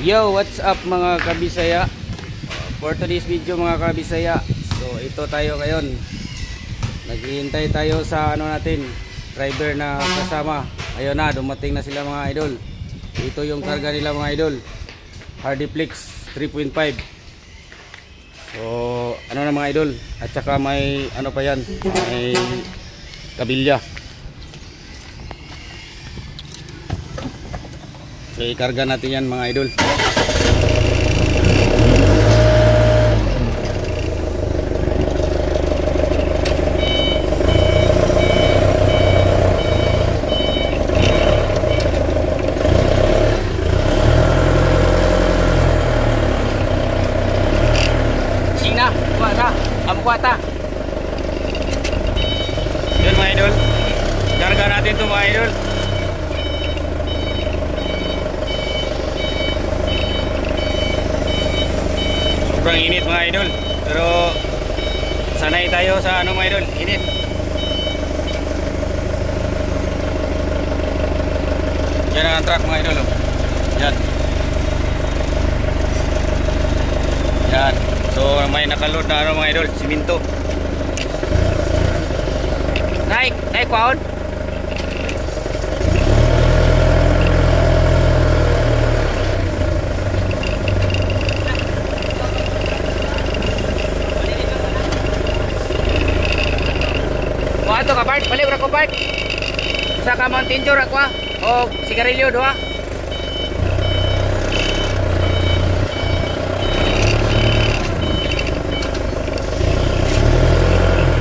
Yo, what's up mga kabisaya? For today's video mga kabisaya, so ito tayo ngayon. Naghihintay tayo sa natin, driver na kasama. Ayun na, dumating na sila mga idol. Ito yung karga nila mga idol, Hardiplex 3.5. So na mga idol, at saka may pa yan, may kabilya. So ikarga natin yan mga idol. Sina, kuwata, kuwata. Yun mga idol, karga natin ito mga idol. Sobrang init mga idol, pero sanay tayo sa mga idol, init. Yan ang truck mga idol, oh. Yan. Yan. So may nakaload na mga idol, siminto. Naik kwaon. Ato ka part, balik ra ko part. Sa ka Mountain Dew ra ko o sigarilyo duha.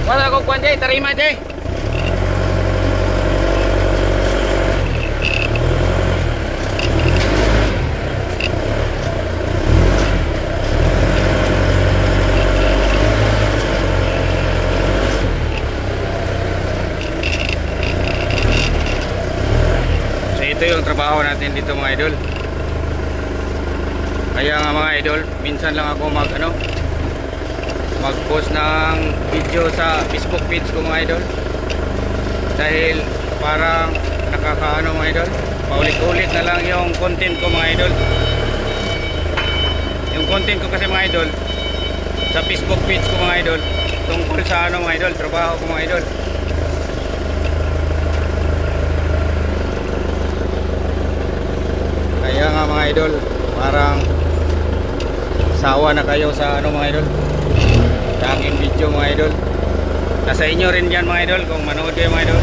Wala ko kuan jay, tarima jay. Ito yung trabaho natin dito mga idol. Kaya nga mga idol, minsan lang ako mag-post ng video sa Facebook page ko mga idol. Dahil parang nakakaano mga idol, paulit-ulit na lang yung content ko mga idol. Yung content ko kasi mga idol sa Facebook page ko mga idol, tungkol sa mga idol, trabaho ko mga idol. Kaya nga mga idol, parang sawa na kayo sa mga idol, sa aking video mga idol. Nasa inyo rin yan mga idol kung manood kayo mga idol.